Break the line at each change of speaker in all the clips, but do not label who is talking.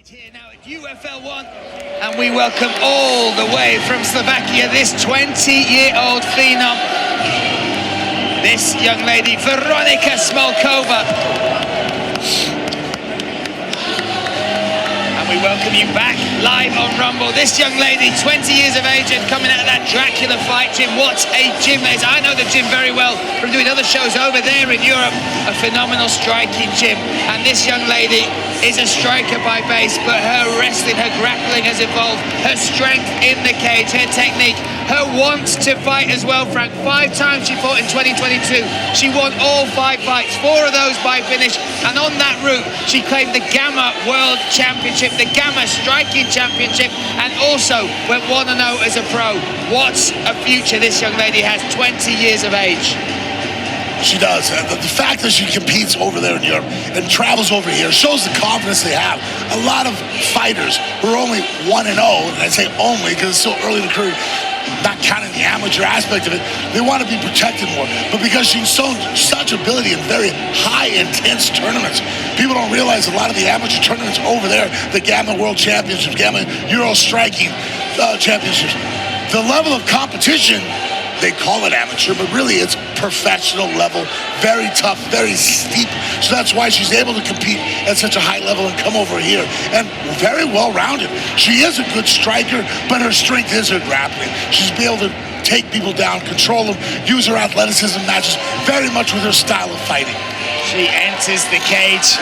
Here now at UFL 1, and we welcome all the way from Slovakia this 20-year-old phenom, this young lady, Veronika Smolkova. And we welcome you back live on Rumble. This young lady, 20 years of age and coming out of that Dracula fight gym. What a gym that is. I know the gym very well from doing other shows over there in Europe. A phenomenal striking gym. And this young lady is a striker by base, but her wrestling, her grappling has evolved, her strength in the cage, her technique, her want to fight as well, Frank. 5 times she fought in 2022. She won all 5 fights, 4 of those by finish, and on that route, she claimed the Gamma World Championship, the Gamma Striking Championship, and also went 1-0 as a pro. What a future this young lady has, 20 years of age.
She does. The fact that she competes over there in Europe and travels over here shows the confidence they have. A lot of fighters who are only 1-0, and I say only because it's so early in the career, not counting the amateur aspect of it, they want to be protected more. But because she's shown such ability in very high, intense tournaments, people don't realize a lot of the amateur tournaments over there, the Gamma World Championships, Gamma Euro Striking Championships, the level of competition, they call it amateur, but really it's professional level, very tough, very steep. So that's why she's able to compete at such a high level and come over here. And very well-rounded. She is a good striker, but her strength is her grappling. She's be able to take people down, control them, use her athleticism matches very much with her style of fighting.
She enters the cage.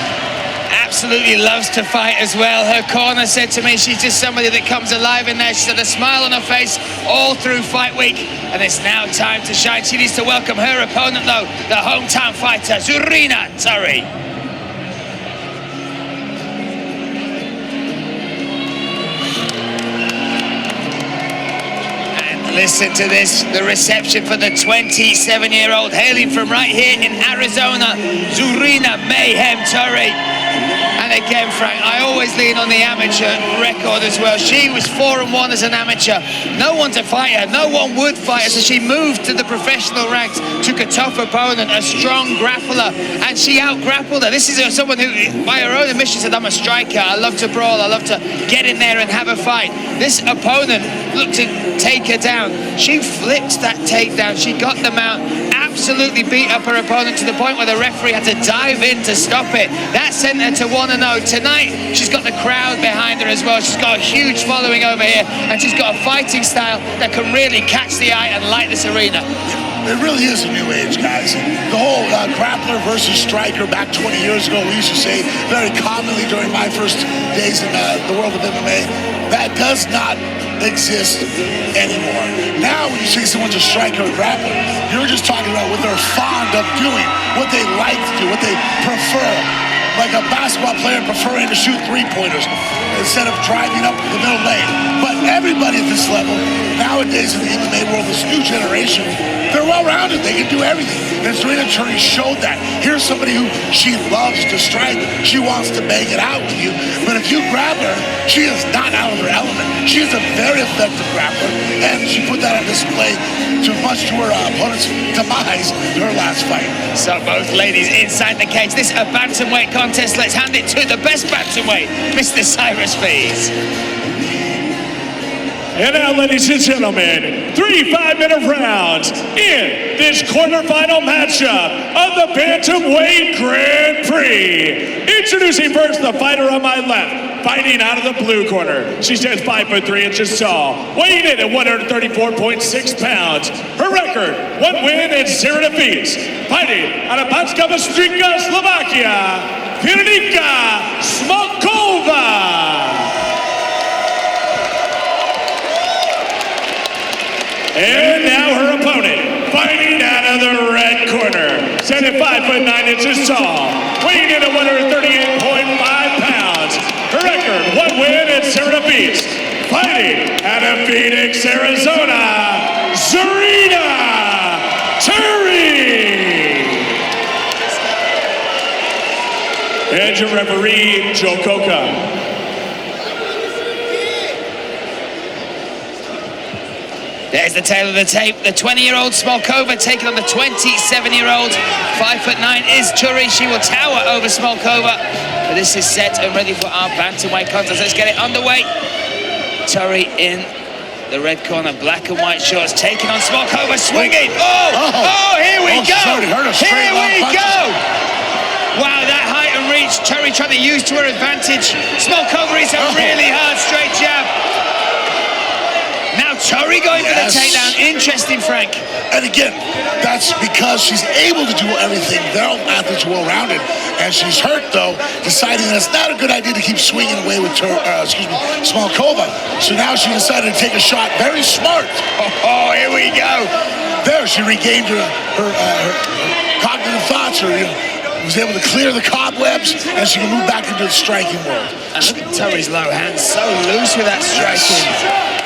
Absolutely loves to fight as well. Her corner said to me she's just somebody that comes alive in there. She's had a smile on her face all through fight week, and it's now time to shine. She needs to welcome her opponent though, the hometown fighter, Zurina, Turrey. And listen to this, the reception for the 27-year-old hailing from right here in Arizona, Zurina Mayhem Turrey. And again, Frank, I always lean on the amateur record as well. She was 4-1 as an amateur. No one to fight her. No one would fight her. So she moved to the professional ranks, took a tough opponent, a strong grappler, and she out-grappled her. This is someone who, by her own admission, said, I'm a striker. I love to brawl. I love to get in there and have a fight. This opponent looked to take her down. She flipped that takedown. She got the mount, absolutely beat up her opponent to the point where the referee had to dive in to stop it. That sent her to 1-0. Tonight, she's got the crowd behind her as well. She's got a huge following over here, and she's got a fighting style that can really catch the eye and light this arena.
It really is a new age, guys. The whole grappler versus striker back 20 years ago, we used to say very commonly during my first days in the world of MMA, that does not exist anymore. Now, when you say someone's a striker or grappler, you're just talking about what they're fond of doing, what they like to do, what they prefer. Like a basketball player preferring to shoot 3-pointers instead of driving up the middle lane. But everybody at this level, nowadays in the MMA world, this new generation, they're well-rounded. They can do everything. And Zurina Turrey showed that. Here's somebody who she loves to strike. She wants to bang it out with you. But if you grab her, she is not out of her element. She is a very effective grappler, and she put that on display much to her opponent's demise in her last fight.
So both ladies inside the cage. This is a bantamweight contest. Let's hand it to the best bantamweight, Mr. Cyrus Fees.
And now, ladies and gentlemen, 3 5-minute rounds in this quarterfinal matchup of the Bantamweight Grand Prix. Introducing first the fighter on my left, fighting out of the blue corner. She stands 5 foot 3 inches tall, weighing in at 134.6 pounds. Her record, 1 win and 0 defeats. Fighting out of Banska Bystrica, Slovakia, Veronika Smolkova. And now her opponent, fighting out of the red corner, standing 5 foot 9 inches tall, weighing in at 138.5 pounds. Her record, 1 win and 0 defeats. Fighting out of Phoenix, Arizona, Zurina Turrey. And your referee, Joe Coca.
There's the tail of the tape. The 20-year-old Smolkova taking on the 27-year-old. 5 foot 9 is Turrey. She will tower over Smolkova. But this is set and ready for our bantamweight contest. Let's get it underway. Turrey in the red corner, black and white shorts, taking on Smolkova, swinging. Here we go. Here we go. Wow, that height and reach, Turrey trying to use to her advantage. Smolkova is a really hard straight jab. Now Turrey going for the takedown. Interesting, Frank.
And again, that's because she's able to do everything. Their own athletes are well-rounded. And she's hurt, though, deciding that it's not a good idea to keep swinging away with Smolkova. So now she decided to take a shot. Very smart.
Here we go.
There, she regained her cognitive thoughts, was able to clear the cobwebs, and she can move back into the striking world.
And look at Turrey's low hands, so loose with that striking.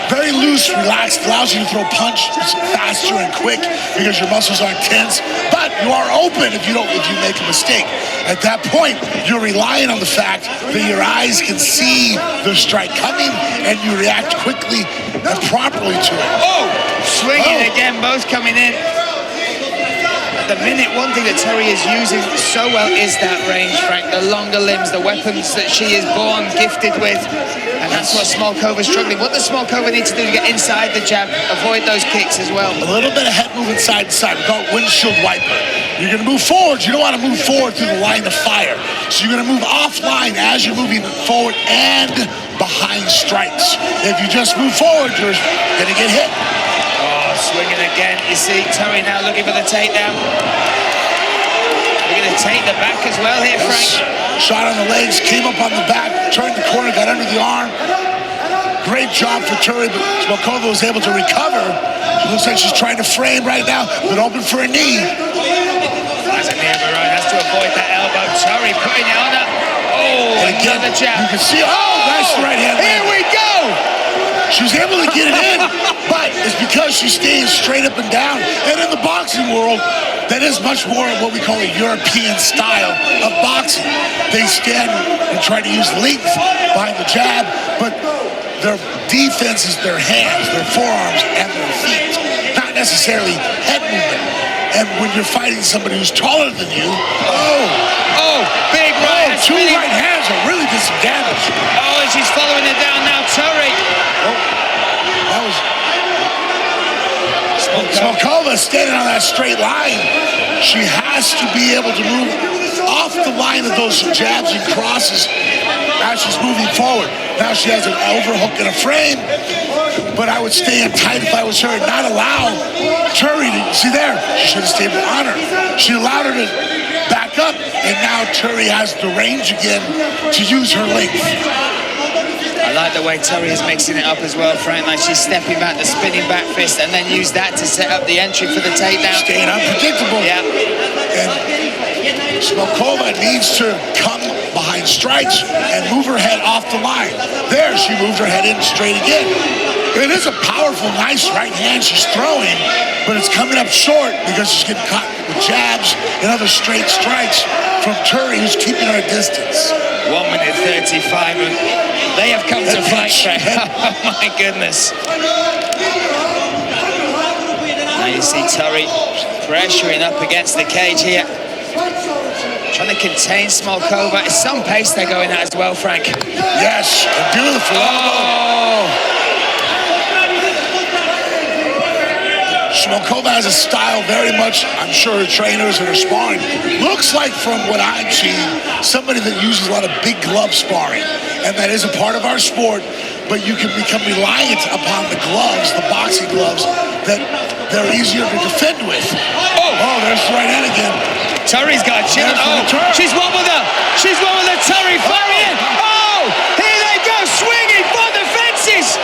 Very loose, relaxed, allows you to throw punches faster and quick because your muscles aren't tense. But you are open if you make a mistake. At that point, you're relying on the fact that your eyes can see the strike coming and you react quickly and properly to it.
Swinging again, both coming in. At the minute, one thing that Turrey is using so well is that range, Frank. The longer limbs, the weapons that she is born gifted with. And that's what Smolkova's struggling. What does Smolkova need to do to get inside the jab, avoid those kicks as well?
A little bit of head movement side to side. We call it windshield wiper. You're going to move forward. You don't want to move forward through the line of fire. So you're going to move offline as you're moving forward and behind strikes. If you just move forward, you're going to get hit.
Swinging again. You see Turrey now looking for the takedown. We're going to take the back as well here, Frank.
Shot on the legs, came up on the back, turned the corner, got under the arm. Great job for Turrey, but Smolkova was able to recover. It looks like she's trying to frame right now, but open for a knee.
That's a knee of her own. Has to avoid that elbow. Turrey putting it on her. Another jab.
You can see, nice right hand.
Here we go.
She was able to get it in, but it's because she's staying straight up and down. And in the boxing world, that is much more of what we call a European style of boxing. They stand and try to use length behind the jab, but their defense is their hands, their forearms, and their feet, not necessarily head movement. And when you're fighting somebody who's taller than you, big right. Two right hands are really did some damage.
And she's following it down now, Turrey.
That was Smolkova standing on that straight line. She has to be able to move off the line of those jabs and crosses as she's moving forward. Now she has an overhook and a frame, but I would stay in tight if I was her and not allow Turrey to, see there, she should have stayed on her. She allowed her to back up, and now Turrey has the range again to use her length.
I like the way Turrey is mixing it up as well, Frank. Like she's stepping back, the spinning back fist, and then use that to set up the entry for the takedown.
Staying unpredictable.
Yeah.
And Smolkova needs to come behind strikes and move her head off the line. There, she moved her head in straight again. It is a powerful, nice right hand she's throwing, but it's coming up short because she's getting caught with jabs and other straight strikes from Turrey, who's keeping her at distance.
1 minute 35, and they have come to fight. Oh my goodness. Now you see Turrey pressuring up against the cage here. Trying to contain Smolkova. It's some pace they're going at as well, Frank.
Yes, beautiful. Smolkova has a style very much, I'm sure her trainers and her sparring, looks like from what I've seen, somebody that uses a lot of big glove sparring. And that is a part of our sport, but you can become reliant upon the gloves, the boxing gloves, that they're easier to defend with. There's the right hand again.
Turrey's got a chin. She's one with her. She's one with her. Turrey firing in. Here they go, swinging for the fences.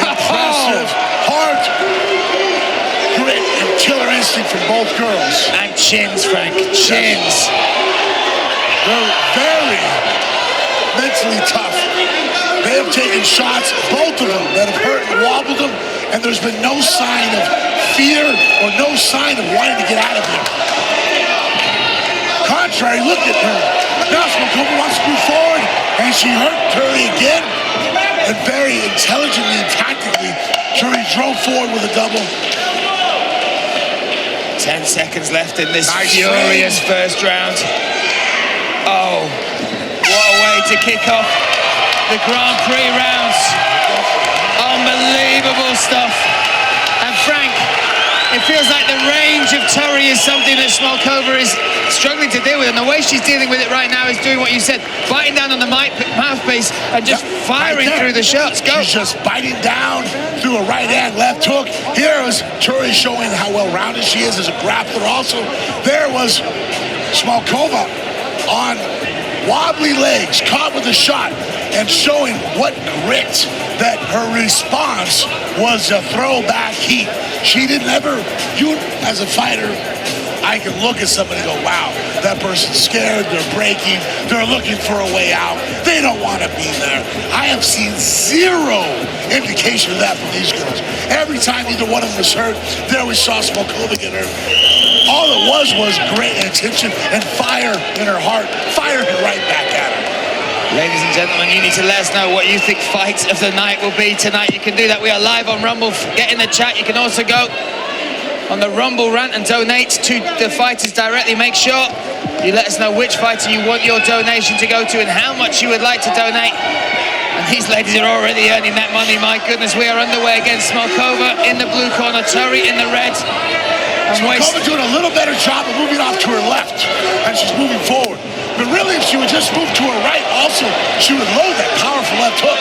Impressive, heart, grit, and killer instinct from both girls.
And chins, Frank, chins.
They're very mentally tough. They have taken shots, both of them, that have hurt and wobbled them, and there's been no sign of fear or no sign of wanting to get out of here. Contrary, look at her. Now Smolkova wants to move forward, and she hurt Turrey again. And very intelligently and tactically, Turrey drove forward with a double.
10 seconds left in this furious first round. Oh, what a way to kick off the Grand Prix rounds. Unbelievable stuff. And Frank, it feels like the range of Turrey is something that Smolkova is struggling to deal with, and the way she's dealing with it right now is doing what you said, biting down on the mouthpiece and just firing through the shots. Go.
She's just biting down through a right hand, left hook. Here was Turrey showing how well-rounded she is as a grappler. Also, there was Smolkova on wobbly legs, caught with a shot, and showing what grit that her response was a throwback heat. She didn't ever, you as a fighter, I can look at somebody and go, wow, that person's scared, they're breaking, they're looking for a way out, they don't want to be there. I have seen zero indication of that from these girls. Every time either one of them was hurt, there we saw Smolkova get hurt. All it was great intention and fire in her heart, fired it right back at her.
Ladies and gentlemen, you need to let us know what you think fight of the night will be tonight. You can do that. We are live on Rumble. Get in the chat. You can also go on the Rumble rant and donate to the fighters directly. Make sure you let us know which fighter you want your donation to go to and how much you would like to donate. And these ladies are already earning that money. My goodness, we are underway against Smolkova in the blue corner, Turrey in the red.
Smolkova doing a little better job of moving off to her left, and she's moving forward. But really, if she would just move to her right also, she would load that powerful left hook.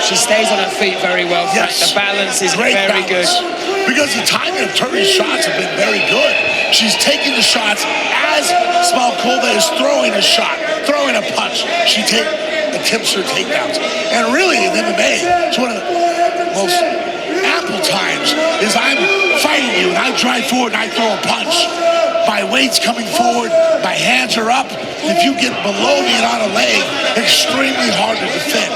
She stays on her feet very well, Frank.
Yes.
The balance is
Great
very
balance.
good.
Because the timing of Turrey's shots have been very good. She's taking the shots as Smolkova is throwing a shot, throwing a punch. She attempts her takedowns. And really, in MMA, it's one of the most ample times is I'm fighting you and I drive forward and I throw a punch. My weight's coming forward, my hands are up. If you get below me and on a leg, extremely hard to defend.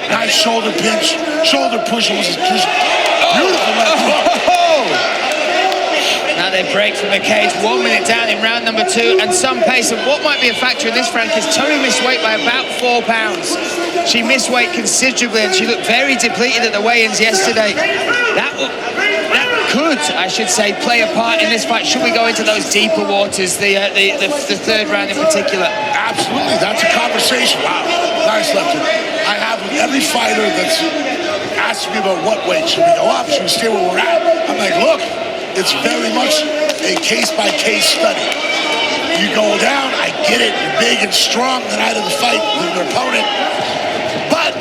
Nice shoulder pinch, shoulder push. Beautiful left hook.
Now they break from the cage, 1 minute down in round number 2, and some pace. And what might be a factor in this, Frank, is Turrey missed weight by about 4 pounds. She missed weight considerably, and she looked very depleted at the weigh-ins yesterday. That could, I should say, play a part in this fight. Should we go into those deeper waters, the third round in particular?
Absolutely, that's a conversation. Wow, nice left hook. I have with every fighter that's asked me about what weight should we go up, should we stay where we're at. I'm like, look, it's very much a case-by-case study. You go down, I get it, you're big and strong the night of the fight with your opponent. But,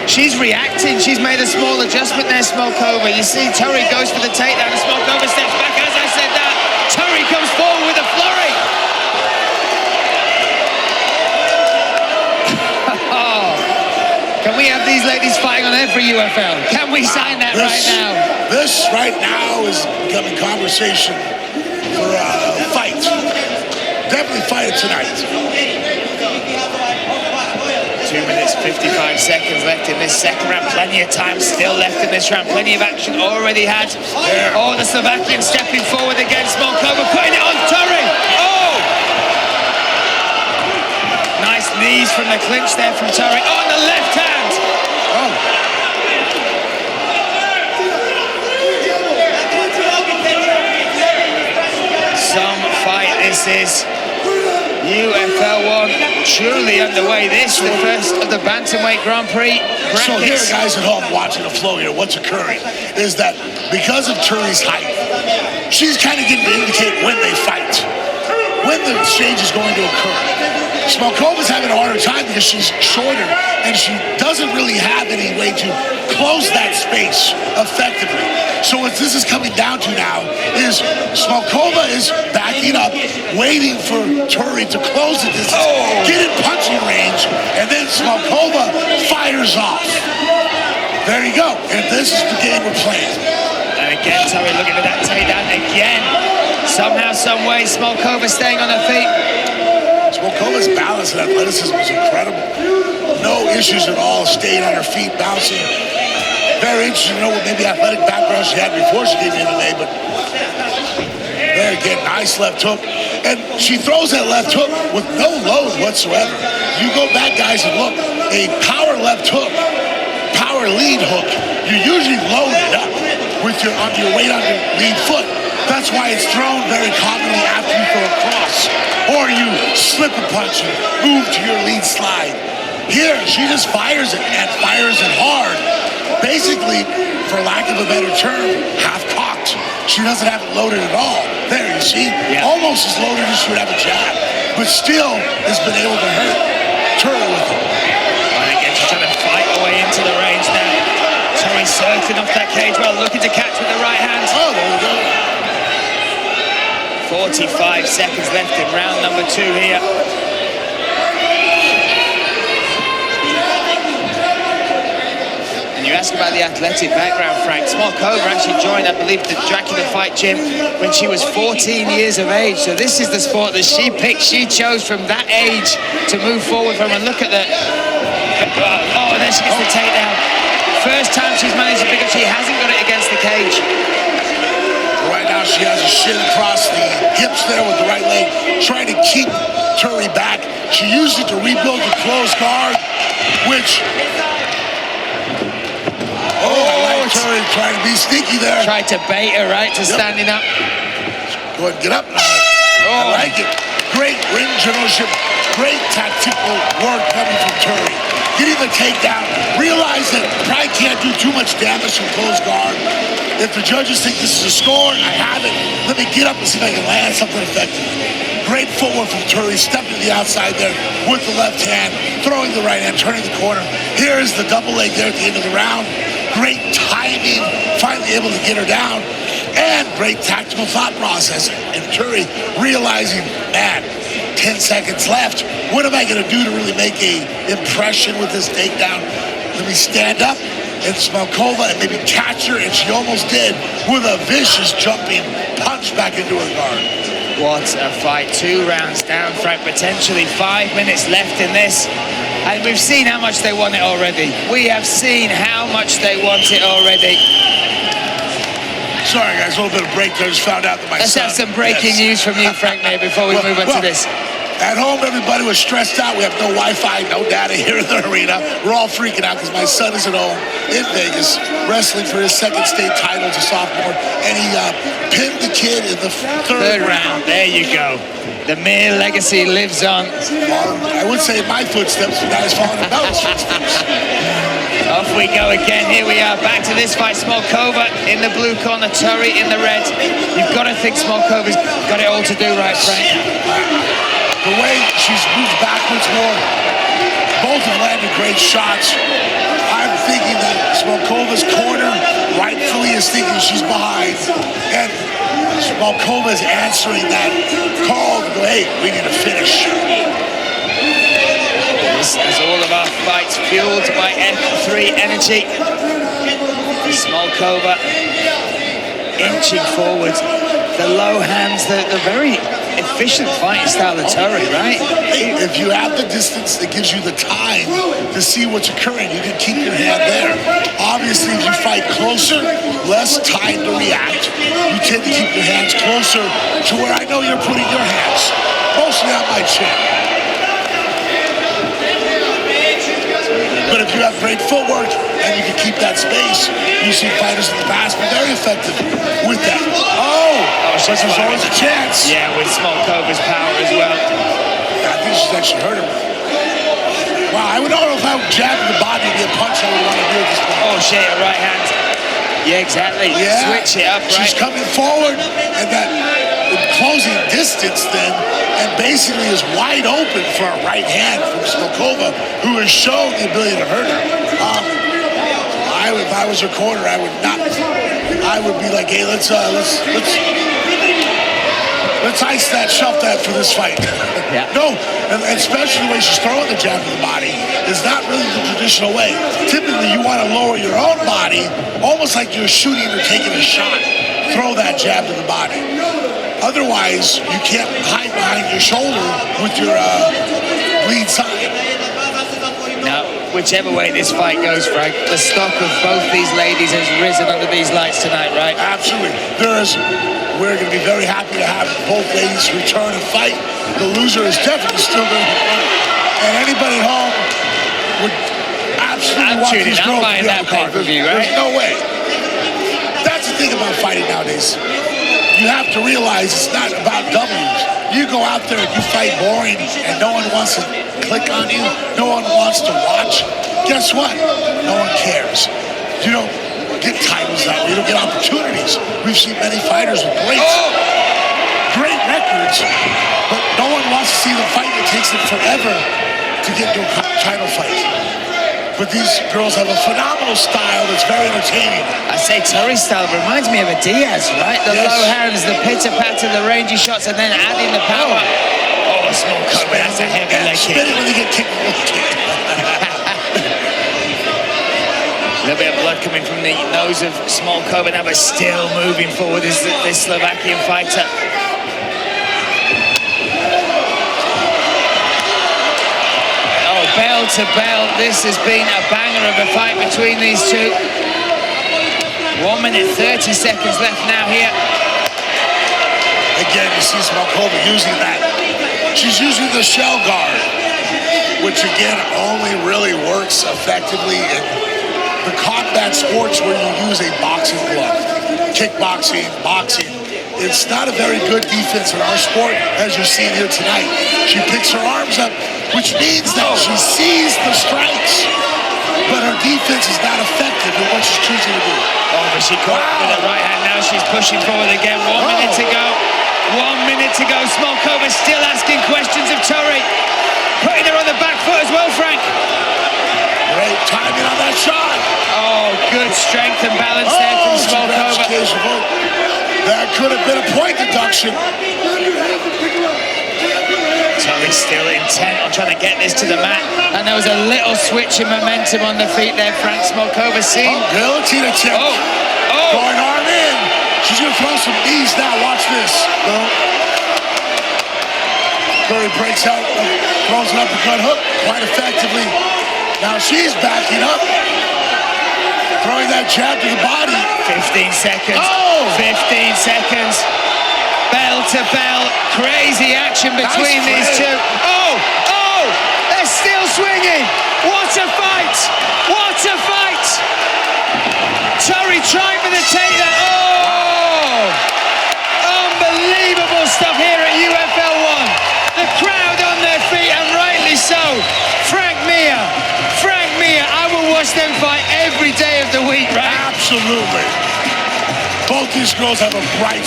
she's reacting. She's made a small adjustment there, Smolkova. You see, Turrey goes for the takedown, and Smolkova steps back. As I said that, Turrey comes forward with a flurry. Can we have these ladies fighting on every UFL? Can we sign that right now?
This right now is becoming conversation for a fight. Definitely fight it tonight.
2 minutes, 55 seconds left in this second round. Plenty of time still left in this round. Plenty of action already had. Oh, the Slovakian stepping forward against Smolkova, putting it on Turrey. Oh! Nice knees from the clinch there from Turrey. Oh, and the left hand. Oh. Some fight this is. UFL 1 truly underway. This, the first of the Bantamweight Grand Prix brackets.
So here, guys at home watching the flow here, what's occurring is that because of Turrey's height, she's kind of getting to indicate when they fight, when the exchange is going to occur. Smolkova's having a harder time because she's shorter and she doesn't really have any way to close that space effectively. So what this is coming down to now is Smolkova is backing up, waiting for Turrey to close the distance, get in punching range, and then Smolkova fires off. There you go. And this is the game we're playing.
And again, Turrey looking for that takedown again. Somehow, some way, Smolkova staying on her feet.
Smolkova's balance and athleticism was incredible. No issues at all, staying on her feet, bouncing. Very interesting to know what maybe athletic background she had before she came to MMA, but there again, nice left hook. And she throws that left hook with no load whatsoever. You go back, guys, and look, a power left hook, power lead hook, you usually load it up with your weight on your lead foot. That's why it's thrown very commonly after you throw a cross. Or you slip a punch and move to your lead slide. Here, she just fires it and fires it hard. Basically, for lack of a better term, half-cocked. She doesn't have it loaded at all. There, you see?
Yeah.
Almost as loaded as she would have a jab. But still has been able to hurt Turrey with it.
And again, she's trying to fight her way into the range now. Turrey circling off that cage well, looking to catch with the right hand.
Oh, there we go.
45 seconds left in round number 2 here. And you ask about the athletic background, Frank. Smolkova actually joined, I believe, the Dracula fight gym when she was 14 years of age. So this is the sport that she picked, she chose from that age to move forward from. And look at the... Oh, and then she gets the takedown. First time she's managed to pick up, she hasn't got it against the cage.
Right now she has a shin across the hips there with the right leg, trying to keep Turrey back. She used it to rebuild the closed guard, which... I like Turrey trying to be sneaky there.
Tried to bait her right to standing up.
Go ahead and get up now. I like it. Great ring generalship, great tactical work coming from Turrey. Getting the takedown, realize that Prix can't do too much damage from closed guard. If the judges think this is a score, I have it. Let me get up and see if I can land something effective. Great footwork from Turrey, stepping to the outside there with the left hand, throwing the right hand, turning the corner. Here's the double leg there at the end of the round. Great timing, finally able to get her down, and great tactical thought process. And Turrey realizing, man, 10 seconds left. What am I going to do to really make an impression with this takedown? Let me stand up and Smolkova and maybe catch her, and she almost did with a vicious jumping punch back into her guard.
What a fight. 2 rounds down, Frank. Potentially 5 minutes left in this. And we've seen how much they want it already. We have seen how much they want it already.
Sorry, guys, a little bit of break there. Just found out that my
Let's
son...
have some breaking news from you, Frank, maybe, before we move on to this.
At home, everybody was stressed out. We have no Wi-Fi, no data here in the arena. We're all freaking out because my son is at home in Vegas wrestling for his 2nd state title as a sophomore, and he pinned the kid in the third round.
There you go. The Mir legacy lives on.
I would say my footsteps, but guys following in those footsteps.
Off we go again. Here we are, back to this fight. Smolkova in the blue corner, Turrey in the red. You've got to think Smolkova's got it all to do right, Frank.
The way she's moved backwards more, both have landed great shots. I'm thinking that Smolkova's corner rightfully is thinking she's behind, and Smolkova's answering that call to go, hey, we need to finish.
This is all of our fights fueled by F3 energy. Smolkova inching forward. The low hands, the very efficient fighting style of Turrey, right?
If you have the distance, it gives you the time to see what's occurring. You can keep your hand there. Obviously, if you fight closer, less time to react. You tend to keep your hands closer to where I know you're putting your hands, mostly on my chin. But if you have great footwork and you can keep that space, you see fighters in the past be very effective with that. But there's always a chance.
Yeah, with Smolkova's power as well.
I think she's actually hurt him. Wow, I don't know if I would jab in the body and get a punch I would want to do at this point.
Oh, shit, a right hand. Yeah, exactly.
Yeah.
Switch it up, right?
She's coming forward and that closing distance then, and basically is wide open for a right hand from Smolkova, who has shown the ability to hurt her. If I was her corner, I would not. I would be like, hey, let's ice that, shelf that for this fight.
Yeah.
No, and especially the way she's throwing the jab to the body is not really the traditional way. Typically, you want to lower your own body, almost like you're shooting or taking a shot. Throw that jab to the body. Otherwise, you can't hide behind your shoulder with your lead side.
Now, whichever way this fight goes, Frank, the stock of both these ladies has risen under these lights tonight, right?
Absolutely. We're going to be very happy to have both ladies return and fight. The loser is definitely still going to be fighting. And anybody at home would absolutely want these girls to be on the card.
Right?
There's no way. That's the thing about fighting nowadays. you have to realize it's not about W's. You go out there and you fight boring and no one wants to click on you, no one wants to watch. Guess what? No one cares. You don't get titles that way, you don't get opportunities. We've seen many fighters with great records, but no one wants to see the fight. It takes them forever to get to a title fight. But these girls have a phenomenal style that's very entertaining.
I say Turrey style reminds me of a Diaz, right? The low hands, the pitter-patter, the rangy shots, and then adding the power. Oh, Smolkova, that's a heavy leg kick.
Spin it when you get kicked.
A little bit of blood coming from the nose of Smolkova now, but still moving forward is this Slovakian fighter. Bell to bell, this has been a banger of a fight between these two. 1 minute 30 seconds left now here.
Again, you see Smolkova using that. She's using the shell guard, which again only really works effectively in the combat sports where you use a boxing glove. Kickboxing, boxing. It's not a very good defense in our sport, as you're seeing here tonight. She picks her arms up, which means that she sees the strikes, but her defense is not effective in what she's choosing to do.
Oh, but she caught with her right hand. Now she's pushing forward again. 1 minute to go. 1 minute to go. Smolkova still asking questions of Turrey. Putting her on the back foot as well, Frank.
Great timing on that shot.
Oh, good strength and balance there from Smolkova.
That could have been a point deduction.
Turrey still intent on trying to get this to the mat. And there was a little switch in momentum on the feet there, Frank. Smolkova seen.
Guillotine attempt. Going arm in. She's going to throw some knees now. Watch this. Turrey breaks out, throws an uppercut hook quite effectively. Now she's backing up. Throwing that jab to the body.
15 seconds. 15 seconds. Bell to bell. Crazy action between these two. They're still swinging. What a fight. What a fight. Turrey trying for the takedown. Unbelievable stuff here at UFL 1. The crowd on their feet, and rightly so. Frank Mir, I will watch them fight every day of the week, right?
Absolutely. Both these girls have a bright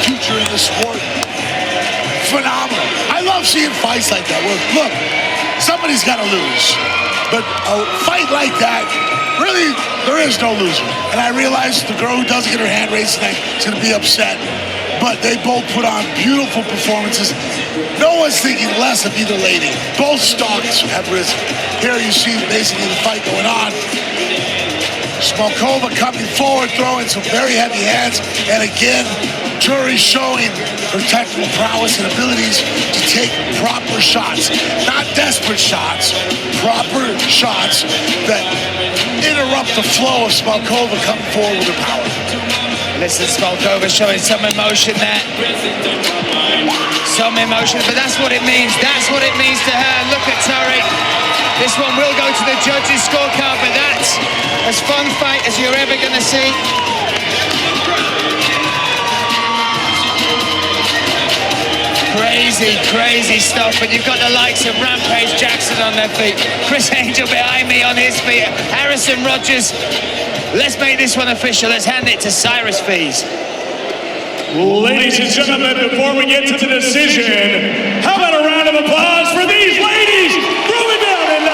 future in the sport. Phenomenal. I love seeing fights like that where, look, somebody's got to lose. But a fight like that, really, there is no loser. And I realize the girl who doesn't get her hand raised tonight is going to be upset. But they both put on beautiful performances. No one's thinking less of either lady. Both stocks have risen. Here you see basically the fight going on. Smolkova coming forward, throwing some very heavy hands. And again, Turrey showing her technical prowess and abilities to take proper shots. Not desperate shots, proper shots that interrupt the flow of Smolkova coming forward with her power.
Listen, Smolkova showing some emotion there. Some emotion, but that's what it means. That's what it means to her. Look at Turrey. This one will go to the judges' scorecard, but that's as fun fight as you're ever going to see. Crazy stuff. And you've got the likes of Rampage Jackson on their feet. Chris Angel behind me on his feet. Harrison Rogers. Let's make this one official. Let's hand it to Cyrus Fees.
Ladies and gentlemen, before we get to the decision, how about a round of applause for these ladies throwing down at 9.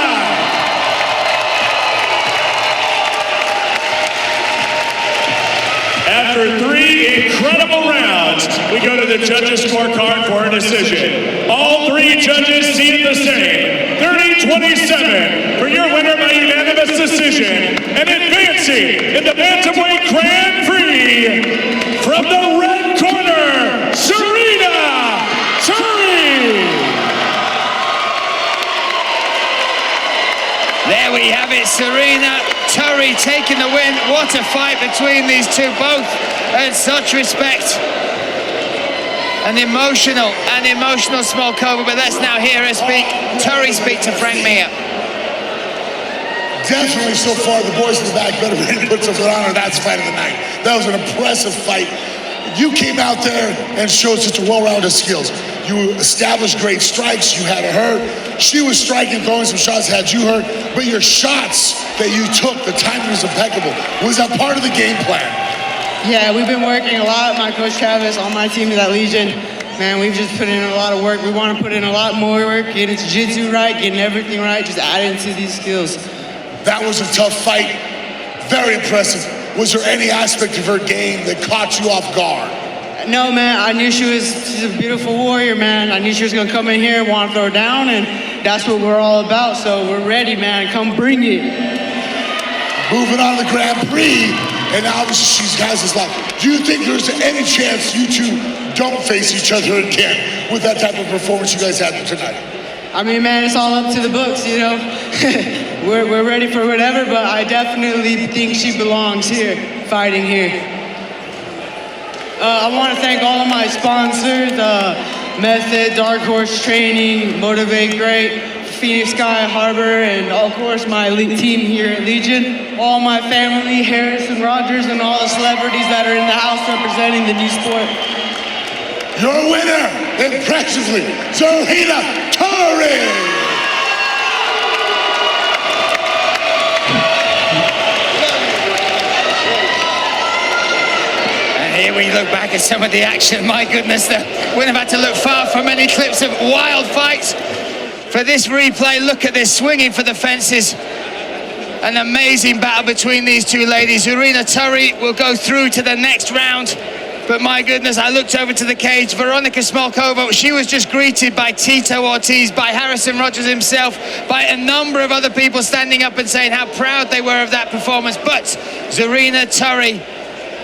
After 3 incredible rounds, we go to the judges' scorecard for a decision. All 3 judges see it the same. 30-27 for your winner by unanimous decision. And advancing in the Bantamweight Grand Prix from the red corner, Zurina, Turrey.
There we have it, Zurina, Turrey taking the win. What a fight between these two, both and such respect. An emotional Smolkova, but let's now hear her speak. Turrey speak to Frank Mir.
Definitely so far, the boys in the back better really put something on her. That's fight of the night. That was an impressive fight. You came out there and showed such a well-rounded skills. You established great strikes, you had her hurt. She was striking, throwing some shots, had you hurt, but your shots that you took, the timing was impeccable. Was that part of the game plan?
Yeah, we've been working a lot. My coach Travis, on my team at Legion, man, we've just put in a lot of work. We want to put in a lot more work, getting jiu-jitsu right, getting everything right, just adding to these skills. That
was a tough fight, very impressive. Was there any aspect of her game that caught you off guard?
No, man, I knew she's a beautiful warrior, man. I knew she was gonna come in here and want to throw down, and that's what we're all about, so we're ready, man. Come bring it.
Moving on to the Grand Prix, and obviously she's guys' left. Do you think there's any chance you two don't face each other again with that type of performance you guys had tonight?
I mean, man, it's all up to the books, you know? we're ready for whatever, but I definitely think she belongs here, fighting here. I want to thank all of my sponsors, Method, Dark Horse Training, Motivate Great, Phoenix Sky Harbor, and of course my team here at Legion, all my family, Harrison Rogers, and all the celebrities that are in the house representing the new sport.
Your winner, impressively, Zurina Turrey!
Here we look back at some of the action. My goodness, we wouldn't have had to look far for many clips of wild fights. For this replay, look at this, swinging for the fences. An amazing battle between these two ladies. Zurina Turrey will go through to the next round. But my goodness, I looked over to the cage. Veronika Smolkova, she was just greeted by Tito Ortiz, by Harrison Rogers himself, by a number of other people standing up and saying how proud they were of that performance. But Zurina Turrey